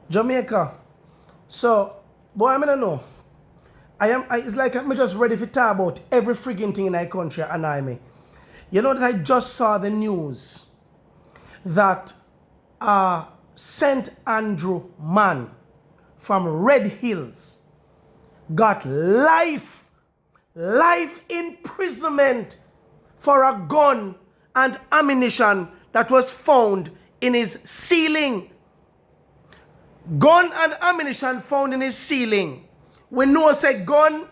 Jamaica. So, boy, I don't know. It's like I'm just ready to talk about every frigging thing in our country annoy me. You know that I just saw the news that St. Andrew man from Red Hills got life imprisonment for a gun and ammunition that was found in his ceiling. Gun and ammunition found in his ceiling. We know say gun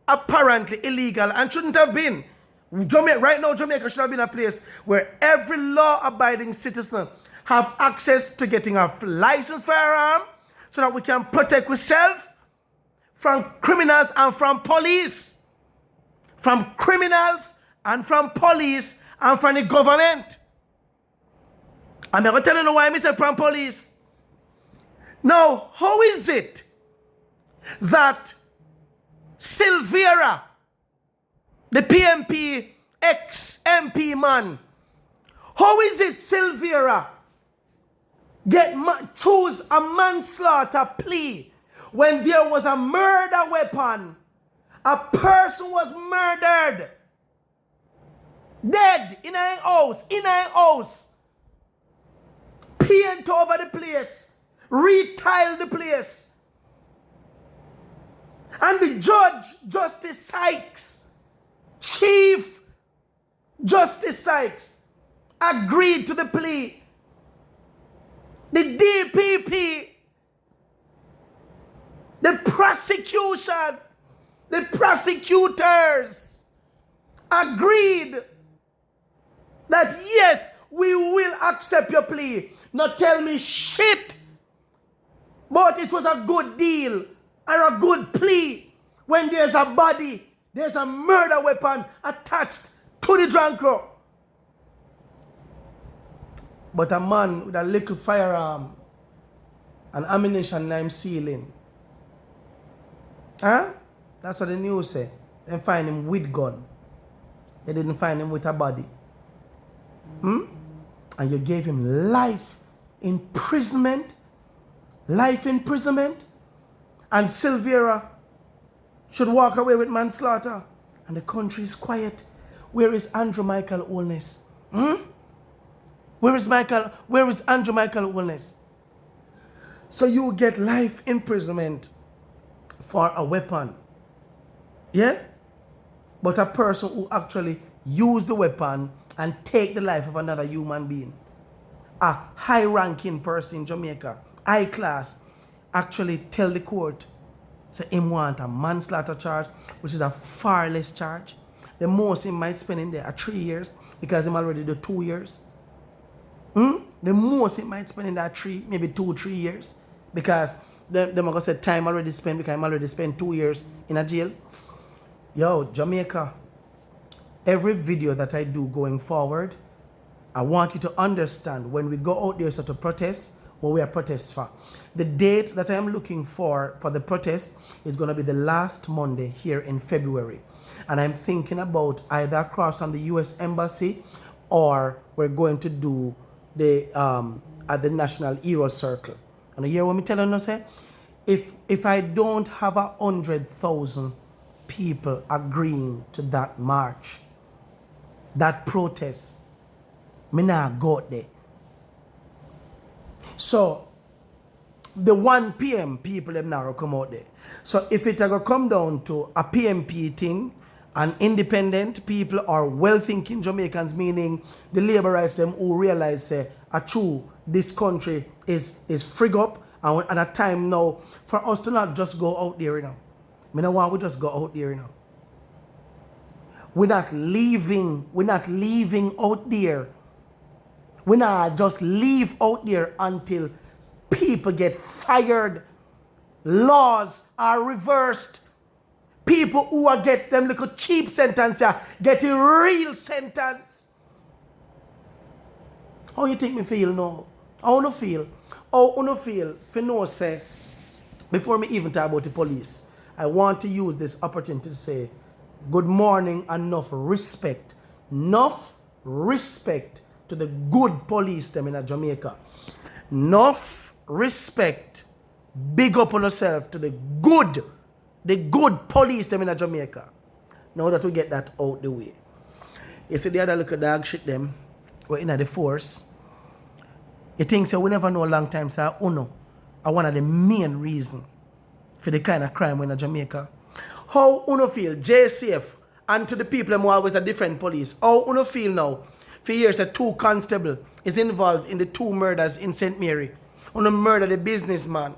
apparently illegal and shouldn't have been. Right now, Jamaica should have been a place where every law-abiding citizen have access to getting a licensed firearm so that we can protect ourselves from criminals and from police. From criminals and from police and from the government. I'm going to tell you why I say from police. Now, how is it that Silvera, the PMP ex-MP man, how is it Silvera choose a manslaughter plea when there was a murder weapon? A person was murdered, dead in a house, paint over the place, retile the place. And the judge, Justice Sykes, Chief Justice Sykes, agreed to the plea. The DPP, the prosecution, the prosecutors agreed that yes, we will accept your plea. Not tell me shit. But it was a good deal and a good plea when there's a body, there's a murder weapon attached to the drunk. But a man with a little firearm and ammunition I'm sealing. Huh? That's what the news say. They find him with gun. They didn't find him with a body. And you gave him life imprisonment. Life imprisonment. And Silvera should walk away with manslaughter. And the country is quiet. Where is Andrew Michael Holness? Where is Andrew Michael Holness? So you get life imprisonment for a weapon. Yeah? But a person who actually used the weapon and take the life of another human being. A high-ranking person in Jamaica, high class, actually tell the court, say him want a manslaughter charge, which is a far less charge. The most he might spend in there are 3 years, because him already do 2 years. The most he might spend in that 3 years, because them are gonna say time already spent, because him already spent 2 years in a jail. Yo, Jamaica, every video that I do going forward, I want you to understand when we go out there to protest, what we are protest for. The date that I am looking for the protest is going to be the last Monday here in February. And I'm thinking about either across on the US Embassy, or we're going to do the at the National Hero Circle. And you hear what I'm telling you, say? If I don't have 100,000 people agreeing to that march, that protest, me not go out there. So the 1 p.m. people them now come out there. So if it going come down to a PMP thing, and independent people or well-thinking Jamaicans, meaning the laborites them who realize say, this country is frig up, and at a time now for us to not just go out there, you know. Me no want we just go out there, you know. We're not leaving out there. We not just leave out there until people get fired, laws are reversed, people who are get them little cheap sentence here, get a real sentence. How you think me feel now? How you feel? How you feel? For no say, before me even talk about the police, I want to use this opportunity to say, good morning, enough respect to the good police them in Jamaica. Enough respect Big up on yourself to the good police them in Jamaica. Now that we get that out the way. You see the other little dog shit them, we're in the force. You think so we never know a long time, so Uno are one of the main reasons for the kind of crime in Jamaica. How Uno feel, JCF, and to the people who always a different police, how Uno feel now, for years that 2 constable is involved in the 2 murders in St. Mary. Uno murder the businessman,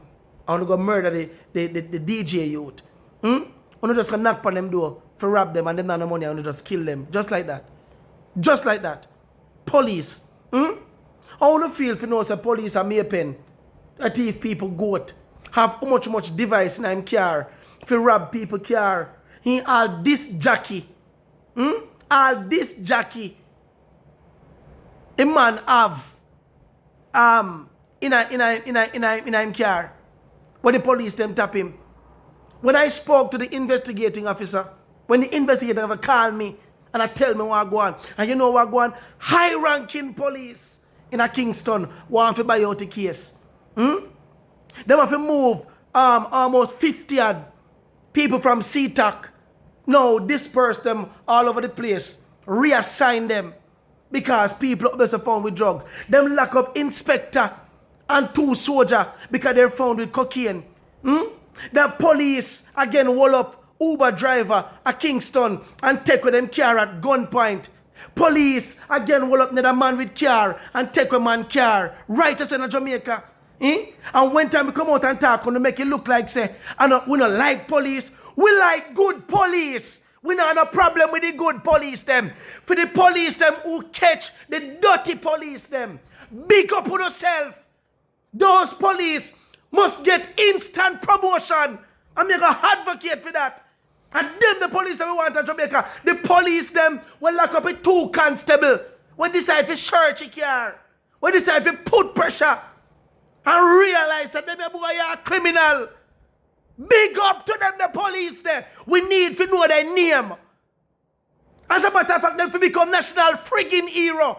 and Uno go murder the DJ youth. Uno just gonna knock on them door, for rob them, and them not no money, and Uno just kill them, just like that. Just like that. Police. How Uno feel if you know say police are mere pen, a thief people goat, have how much device in him car, if you rob people car. He all this jockey. All this jockey. The man have in a car. When the police them tap him. When I spoke to the investigating officer, when the investigating officer called me and I tell me what go on, and you know what go on, high-ranking police in a Kingston want to buy out the case. They want to move almost 50 odd people from CTAC. Now disperse them all over the place, reassign them because people are found with drugs. Them lock up inspector and 2 soldiers because they're found with cocaine. The police again roll up Uber driver at Kingston and take with them car at gunpoint. Police again roll up another man with car and take with man car right as in Jamaica. And when time we come out and talk, we make it look like say, we don't like police. We like good police. We don't have no problem with the good police them. For the police them who catch the dirty police them. Big up on yourself. Those police must get instant promotion. I'm going to advocate for that. And them the police that we want in Jamaica. The police them will lock up with 2 constables. When decide to search a car. When decide to put pressure. And realize that them are criminal. Big up to them, the police there. We need to know their name. As a matter of fact, them to become national friggin' hero.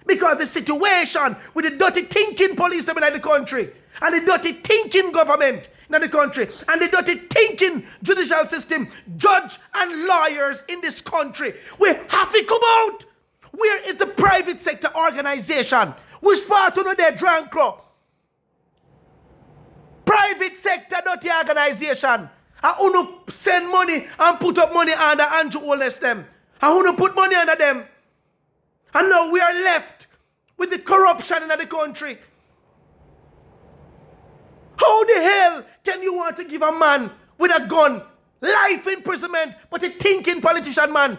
Because the situation with the dirty thinking police them in the country, and the dirty thinking government in the country, and the dirty thinking judicial system, judge and lawyers in this country, we have to come out. Where is the private sector organization? Which part of their drunk crow? Private sector dirty organization. And who send money and put up money under Andrew Holness them. And who put money under them. And now we are left with the corruption in the country. How the hell can you want to give a man with a gun life imprisonment, but a thinking politician man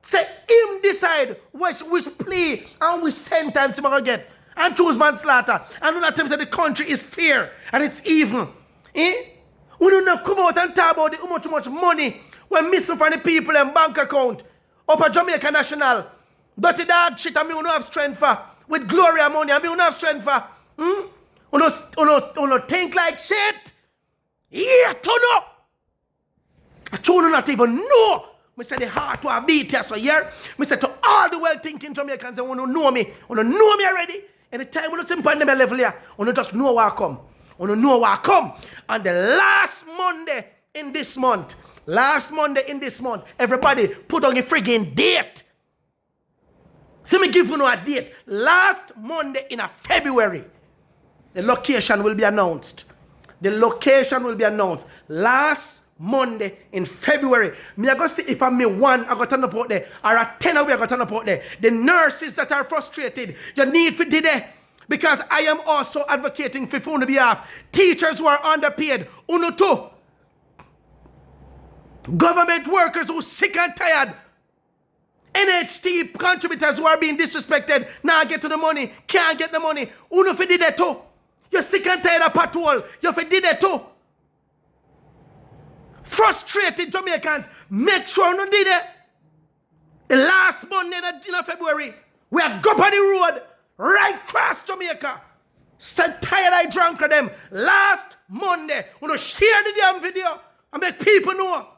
say him decide which plea and which sentence him again and choose manslaughter and do not tell me that the country is fair and it's evil. We do not come out and talk about how much money we're missing from the people in bank account up at Jamaica National. Dirty dog shit and me who don't have strength for. With Gloria money and me who don't have strength for. Who don't think like shit. Yeah, to know. I do not even know. I say the heart will beat here, so here. I say to all the well-thinking Jamaicans who don't know me already. Anytime we don't see pandemic level here, we just know where I come. We don't know where I come. And the last Monday in this month, everybody put on a friggin' date. So me give you a date. Last Monday in February, the location will be announced. Last Monday in February. Me I go see if I'm me 1, I got turn up out there. Or a 10 away, I got turn up out there. The nurses that are frustrated, you need to do that. Because I am also advocating for on the behalf. Teachers who are underpaid. Uno too. Government workers who are sick and tired. NHT contributors who are being disrespected. Now get to the money. Can't get the money. Uno for did that too. You're sick and tired of patrol. You for did that too. Frustrated Jamaicans. Make sure you did it. The last Monday in February. We are go on the road. Right across Jamaica. So tired I drunk of them. Last Monday. We share the damn video. And make people know.